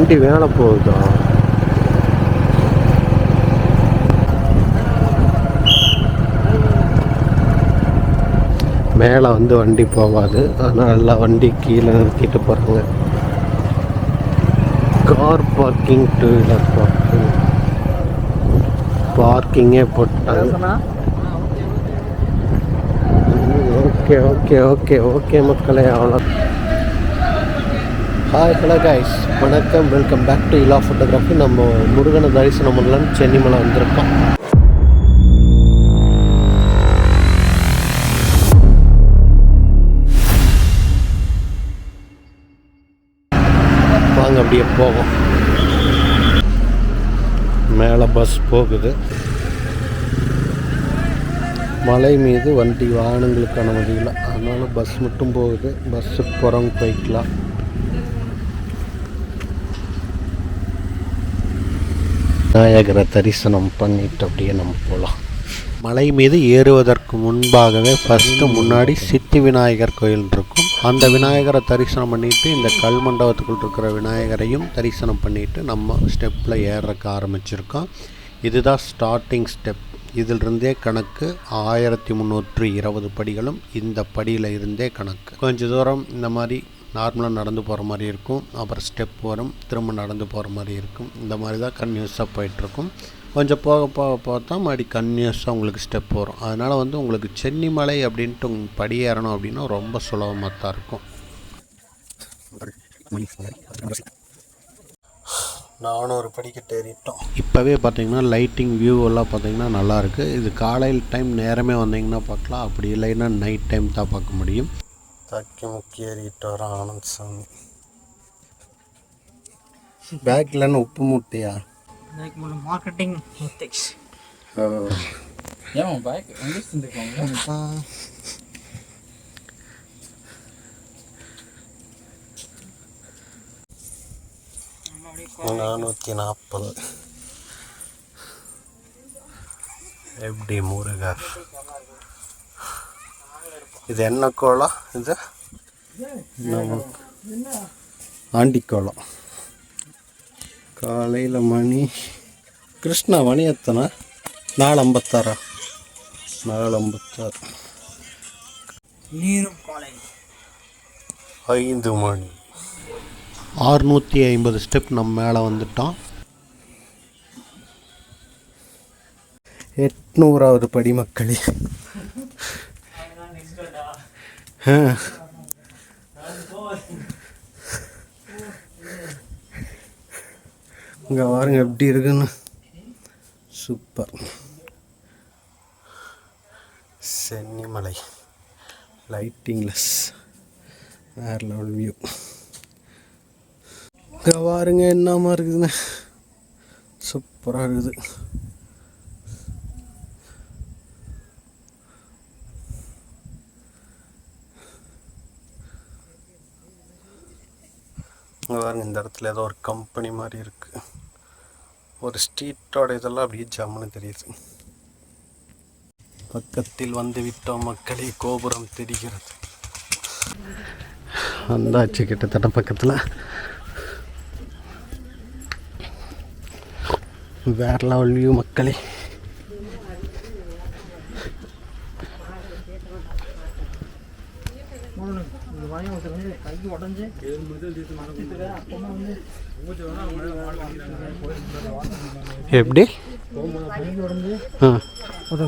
வண்டி மேலே போகுதா? மேலே வந்து வண்டி போகாது, அதனால வண்டி கீழே நிறுத்திட்டு போகிறாங்க. Car parking, two wheeler parking, பார்க்கிங்கே போட்டாங்க. ஓகே ஓகே ஓகே ஓகே மக்களே, அவ்வளோ. ஹாய் ஹலோ கைஸ், வணக்கம், welcome back to Ila photography. நம்ம முருகனை தரிசனம் பண்ணலான்னு சென்னிமலை வந்திருக்கோம். வாங்க அப்படியே போவோம். மேலே பஸ் போகுது. மலை மீது வண்டி வாகனங்களுக்கு அனுமதி இல்லை, அதனால் பஸ் மட்டும் போகுது. பஸ்ஸுக்கு போகிறவங்க போய்க்கலாம். விநாயகரை தரிசனம் பண்ணிட்டு அப்படியே நம்ம போகலாம். மலை மீது ஏறுவதற்கு முன்பாகவே ஃபஸ்ட்டு முன்னாடி சித்தி விநாயகர் கோயில் இருக்கும். அந்த விநாயகரை தரிசனம் பண்ணிவிட்டு இந்த கல் மண்டபத்துக்குள் இருக்கிற விநாயகரையும் தரிசனம் பண்ணிவிட்டு நம்ம ஸ்டெப்பில் ஏறக்க ஆரம்பிச்சிருக்கோம். இதுதான் ஸ்டார்டிங் ஸ்டெப். இதிலிருந்தே கணக்கு 1320 படிகளும் இந்த படியில் இருந்தே கணக்கு. கொஞ்சம் தூரம் இந்த மாதிரி நார்மலாக நடந்து போகிற மாதிரி இருக்கும், அப்புறம் ஸ்டெப் வரும், திரும்ப நடந்து போகிற மாதிரி இருக்கும். இந்த மாதிரி தான் கன்யூஸாக போயிட்டுருக்கும். கொஞ்சம் போக போக பார்த்தா மறுபடி கன்யூஸாக உங்களுக்கு ஸ்டெப் வரும். அதனால் வந்து உங்களுக்கு சென்னிமலை அப்படின்ட்டு படி ஏறணும் அப்படின்னா ரொம்ப சுலபமாக தான் இருக்கும். 400 படிக்கட்டு ஏறிட்டோம். இப்போவே பார்த்தீங்கன்னா லைட்டிங் வியூ எல்லாம் பார்த்தீங்கன்னா நல்லாயிருக்கு. இது காலையில் டைம் நேரமே வந்தீங்கன்னா பார்க்கலாம், அப்படி இல்லைன்னா நைட் டைம் தான் பார்க்க முடியும். தக்கி முக்கி ஏறிட்டு வர ஆனந்த் சாமி. பேக்லன்னு உப்பு மூட்டையா? Marketing ethics. ஏன் பேக் வந்துருக்காங்க? 440. எப்படி முருகர்? இது என்ன கோலம்? இது ஆண்டிக்கோலம். காலையில் மணி கிருஷ்ணா மணி எத்தனை? 4:56. 4:56. நீரும் காலை 5 மணி. 650 ஸ்டெப் நம்ம மேலே வந்துட்டோம். 800வது படி மக்களே. இங்கே பாருங்க எப்படி இருக்குன்னு. சூப்பர். சென்னிமலை லைட்டிங்லெஸ், வேறு லெவல் வியூ. இங்கே பாருங்க என்னமா இருக்குதுன்னு. சூப்பராக இருக்குது. பாருங்க, இந்த இடத்துல ஏதோ ஒரு கம்பெனி மாதிரி இருக்குது. ஒரு ஸ்ட்ரீட்டோட இதெல்லாம் அப்படியே ஜம்முன்னு தெரியுது. பக்கத்தில் வந்து விட்டோம் மக்களே, கோபுரம் தெரிகிறது. வந்தாச்சு கிட்டத்தட்ட பக்கத்தில். வேற லெவல் வியூ மக்களே. எப்படி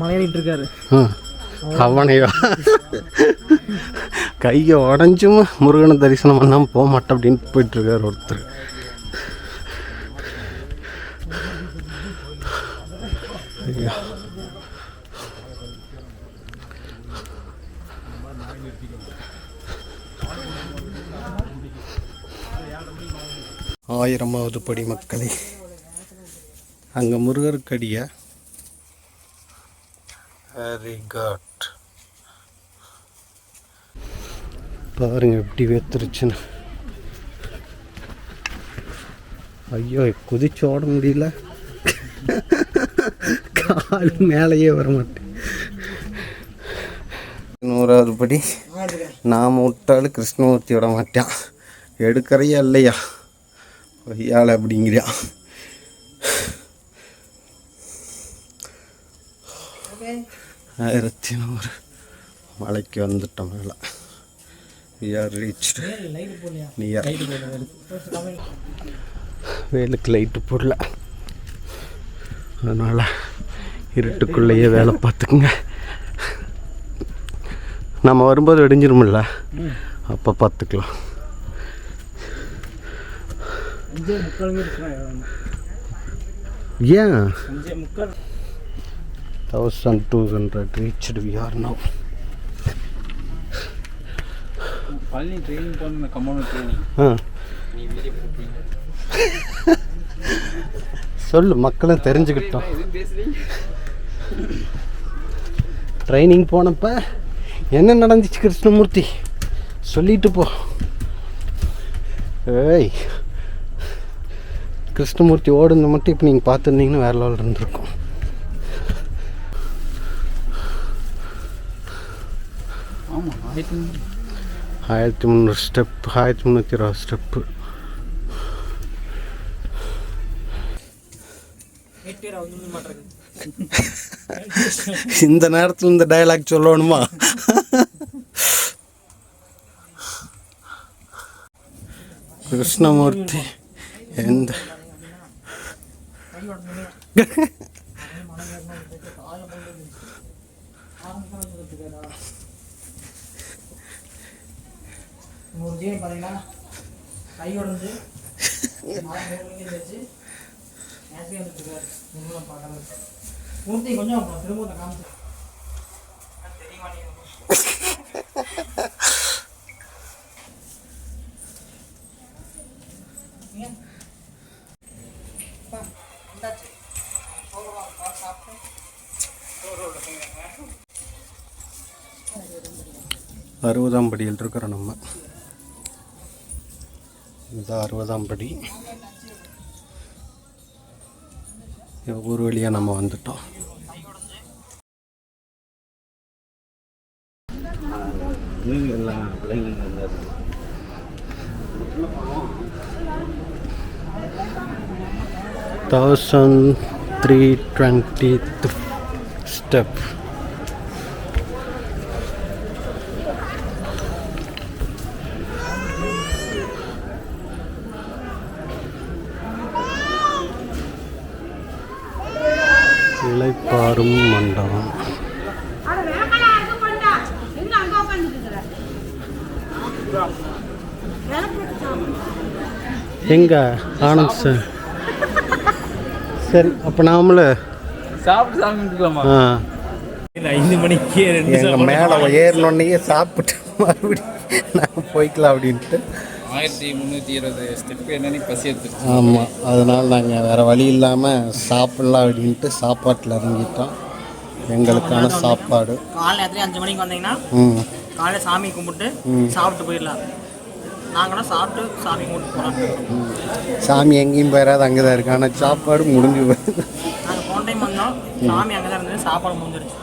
மலையேறிட்டு இருக்காரு அவனையா? கையை உடஞ்சும் முருகனை தரிசனம் பண்ணாமல் போக மாட்டேன் அப்படின்ட்டு போயிட்டுருக்காரு ஒருத்தர். ஐயா, ஆயிரமாவது படி மக்களே. அங்கே முருகருக்கடியா? Very good. பாருங்க எப்படி வேத்துருச்சுன்னு. ஐயோ, குதிச்சு ஓட முடியல, கால் மேலேயே வர மாட்டேன். 100வது படி. நாம் விட்டாலும் கிருஷ்ணமூர்த்தி விட மாட்டான். எடுக்கிறையா இல்லையா? கொய்யால அப்படிங்கிறியா? 1100 மலைக்கு வந்துட்டோம் மேலே. We are reached near. வேலுக்கு லைட்டு போடல, அதனால் இருட்டுக்குள்ளேயே வேலை பார்த்துக்குங்க. நம்ம வரும்போது வெடிஞ்சிருமில்ல, அப்போ பார்த்துக்கலாம். ஏன் 1200 reached we are now. Palani training போன கம்பௌண்ட் ட்ரெயினிங் சொல்லு, மக்களும் தெரிஞ்சுக்கிட்டோம். ட்ரைனிங் போனப்ப என்ன நடந்துச்சு கிருஷ்ணமூர்த்தி சொல்லிட்டு போ. ஏய், கிருஷ்ணமூர்த்தி ஓடுன மட்டும் இப்போ நீங்கள் பார்த்துருந்தீங்கன்னா வேற லெவல் இருந்திருக்கும். ஆமாம் 1300 ஸ்டெப், 1320 ஸ்டெப்பு. இந்த நேரத்தில் இந்த டயலாக் சொல்லணுமா? கிருஷ்ணமூர்த்தி எந்த பார்த்தீங்கன்னா கை உடஞ்சு மூர்த்தி கொஞ்சம் திரும்ப காமிச்சு அறுபதாம் படியில் இருக்கிறோம் நம்ம. இந்த 60ஆம் படி. ஊர் வழியாக நம்ம வந்துட்டோம். $1320 step. இளைப்பாறும் மண்டபம். எங்க ஆனந்த் சார்? சரி, அப்போ நாமளும் சாப்பிட்டு சாமி கும்பிட்டுக்கலாமா? 5 மணிக்கு எங்கள் மேலே ஏறினோடனே சாப்பிட்டு மறுபடியும் நாங்கள் போய்க்கலாம் அப்படின்ட்டு 1320 ஸ்டெப்பு என்னன்னு பசி எடுத்துருச்சு. ஆமாம், அதனால் நாங்கள் வேறு வழி இல்லாமல் சாப்பிட்லாம் அப்படின்ட்டு சாப்பாட்டில் இறங்கிட்டோம். எங்களுக்கான சாப்பாடு காலையில் 5 மணிக்கு வந்தீங்கன்னா காலையில் சாமி கும்பிட்டு சாப்பிட்டு போயிடலாம். நாங்களும் சாப்பிட்டு சாமி கும்பிட்டு போகலாம். சாமி எங்கேயும் போயிடாது, அங்கே தான் இருக்கு. ஆனால் சாப்பாடு முடிஞ்சு போகுது. நாங்கள் போன டைம் வந்தோம், சாமி அங்கே தான் இருந்தது, சாப்பாடு முடிஞ்சிருச்சு.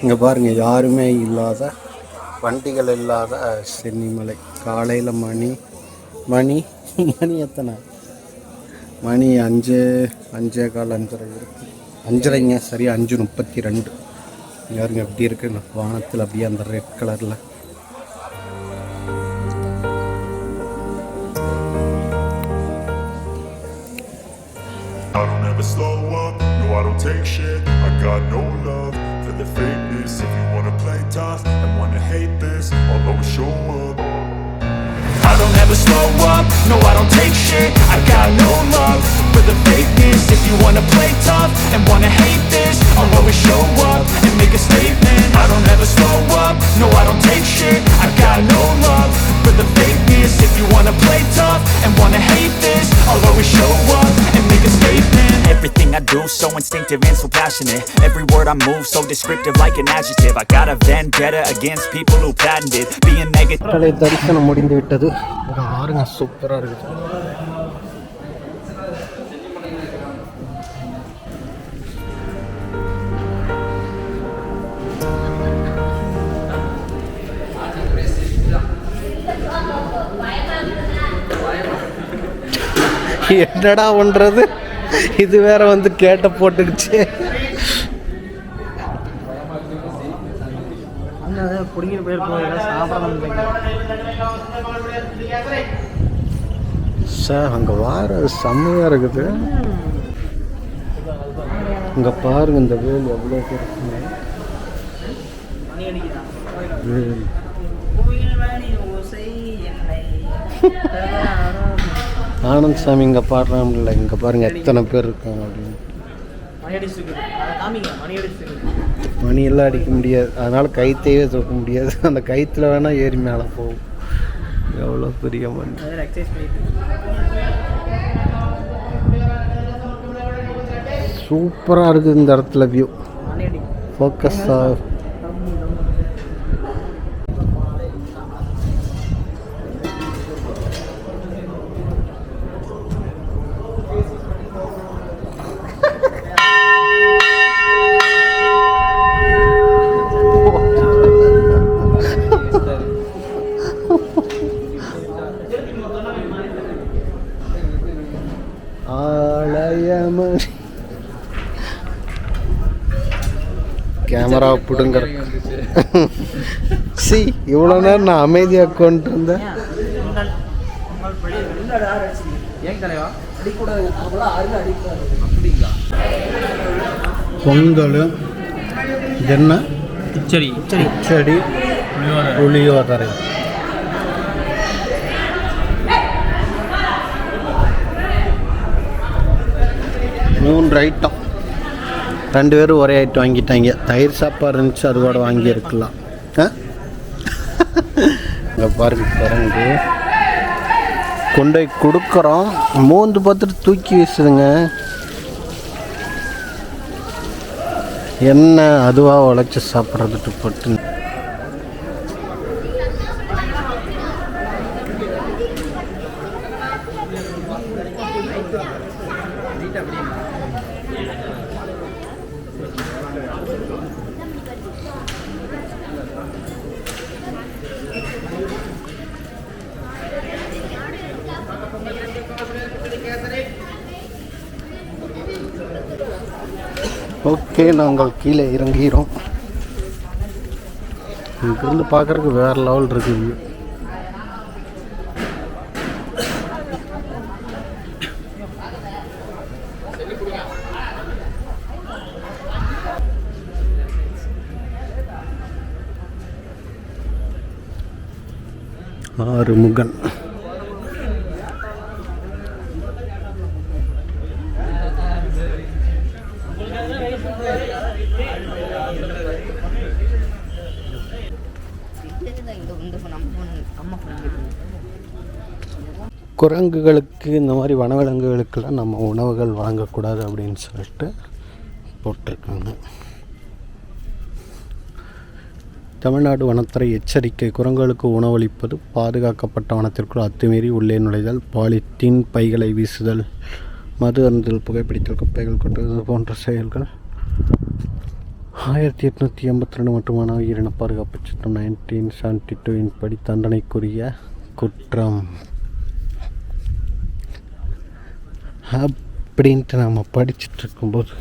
இங்கே பாருங்கள், யாருமே இல்லாத, வண்டிகள் இல்லாத சென்னிமலை. காலையில் மணி எத்தனை மணி 5, 5:15, 5:30 இருக்கு. 5:30ங்க, சரி 5:32. யாருங்க எப்படி இருக்கு வானத்தில் அப்படியே அந்த ரெட் கலரில். I don't ever slow up, no I don't take shit. I got no love for the fakeness. If you wanna play tough and wanna hate this, I'll always show up. I don't ever slow up, no I don't take shit. I got no love for the fakeness. If you wanna play tough and wanna hate this, I'll always show up and make a statement. I don't ever slow up, no I don't take shit. I got no love for the fakeness. If you wanna play tough and wanna hate this, I'll always show up and make a statement. Everything I do so instinctive and so passionate. Every word I move so descriptive like an adjective. I got a vendetta against people who patented being negative. தரிசனம் முடிந்து விட்டது. பாருங்க, சூப்பராக இருக்குது. என்னடா பண்ணுறது, இது வேற வந்து கேட்ட போட்டுக்கிச்சு. பிடிங்கிற பேர் சாப்பிட சார் அங்கே வார செம்மையாக இருக்குது. இங்கே பாருங்க இந்த வேல் எவ்வளோ பெருசுங்க. வேல் ஆனந்த் சாமி இங்கே பாடுறாங்கல்ல, இங்கே பாருங்க எத்தனை பேர் இருக்காங்க அப்படின்னு. மணி எல்லாம் அடிக்க முடியாது, அதனால கைத்தையே தூக்க முடியாது. அந்த கைத்தில் வேணால் ஏறி மேலே போகும். எவ்வளோ பெரிய மணி. சூப்பராக இருக்குது இந்த இடத்துல வியூ. ஃபோக்கஸாக ஆலயமணி கேமரா பிடுங்க. சி இவ்வளோ நேரம் நான் அமைதியாக கொண்டு இருந்தேன். பொங்கல் என்ன கிச்சடி புளியோதரை. 3 ஐட்டம். 2 பேரும் ஒரே ஐட்டம் வாங்கிட்டாங்க. தயிர் சாப்பாடு இருந்துச்சு, அது கூட வாங்கியிருக்கலாம். இங்கே பாருங்க பாருங்க, கொண்டு போய் கொடுக்குறோம், மோந்து பார்த்துட்டு தூக்கி வீசுதுங்க. என்ன அதுவாக உழைச்சி சாப்பிட்றதுட்டு பட்டு. ஓகே, நாங்கள் கீழே இறங்கிறோம். இங்கிருந்து பார்க்குறதுக்கு வேறு லெவல் இருக்குது. ஆறுமுகன் குரங்குகளுக்கு இந்த மாதிரி வனவிலங்குகளுக்கெல்லாம் நம்ம உணவுகள் வழங்கக்கூடாது அப்படின்னு சொல்லிட்டு போட்டிருக்காங்க. தமிழ்நாடு வனத்துறை எச்சரிக்கை: குரங்குகளுக்கு உணவளிப்பது, பாதுகாக்கப்பட்ட வனத்திற்குள் அத்துமீறி உள்ளே நுழைதல், பாலித்தீன் பைகளை வீசுதல், மது அருந்துதல், புகைப்பிடித்தல், குப்பைகள் கொட்டுவது போன்ற செயல்கள் 1882 மற்றும் வன உயிரின பாதுகாப்பு சட்டம் 1972 படி தண்டனைக்குரிய குற்றம் அப்படின்ட்டு நம்ம படிச்சுட்டு இருக்கும்போது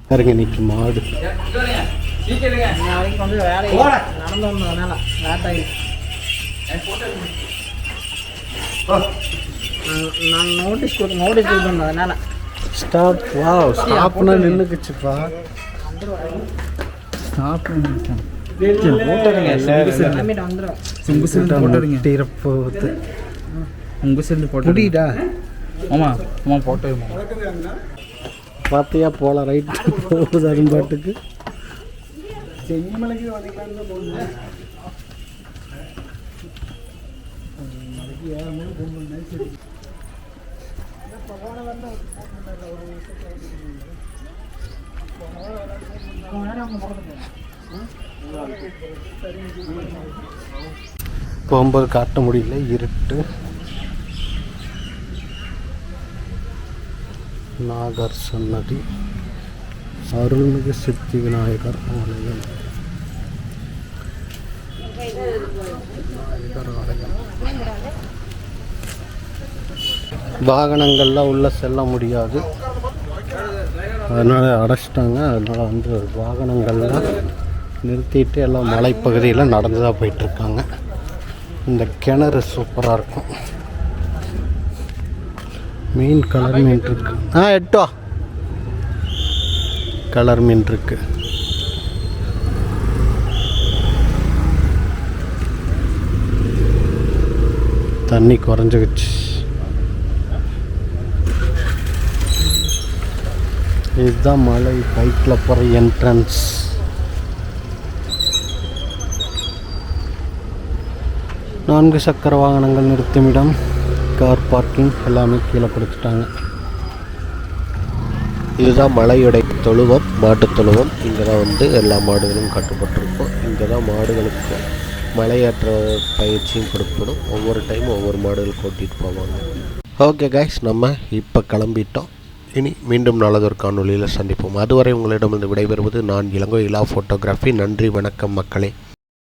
பாருங்க, இன்னைக்கு மாடு ஸ்டாப். வாவ், ஸ்டாப்னா நின்றுக்குச்சுப்பா. முடியுதா? ஆமாம் ஆமாம், போட்டோ பார்த்தியா போகலாம், ரைட் போகுது அரும்பாட்டுக்கு. போகும்போது காட்ட முடியல, இருட்டு. நாகர் சன்னதி, அருள்மிகு சித்தி விநாயகர் ஆலயம். விநாயகர் ஆலயம் வாகனங்கள்லாம் உள்ளே செல்ல முடியாது, அதனால் அடைச்சிட்டாங்க. அதனால் வந்து வாகனங்கள்லாம் நிறுத்திட்டு எல்லாம் மலைப்பகுதியில் நடந்து தான் போயிட்டுருக்காங்க. இந்த கிணறு சூப்பராக இருக்கும். மீன் கலர் மீன் இருக்கு. எட்டோ கலர் மீன் இருக்கு. தண்ணி குறைஞ்சிக்கிச்சு. இதுதான் மலை பைக்கில் போகிற என்ட்ரன்ஸ். நான்கு சக்கர வாகனங்கள் நிறுத்துமிடம், கார் பார்க்கிங் எல்லாமே கீழே கொடுத்துட்டாங்க. இதுதான் மலையுடைய தொழுவம், மாட்டுத் தொழுவம். இங்கே தான் வந்து எல்லா மாடுகளும் கட்டுப்பட்டிருக்கும். இங்கே தான் மாடுகளுக்கு மலையேற்ற பயிற்சியும் கொடுக்கப்படும். ஒவ்வொரு டைமும் ஒவ்வொரு மாடுகள் கூட்டிகிட்டு போவாங்க. ஓகே கைஸ், நம்ம இப்போ கிளம்பிட்டோம். இனி மீண்டும் நல்லதொரு காணொலியில் சந்திப்போம். அதுவரை உங்களிடமிருந்து விடைபெறுவது நான் இளங்கோ இலா ஃபோட்டோகிராஃபி. நன்றி, வணக்கம் மக்களே.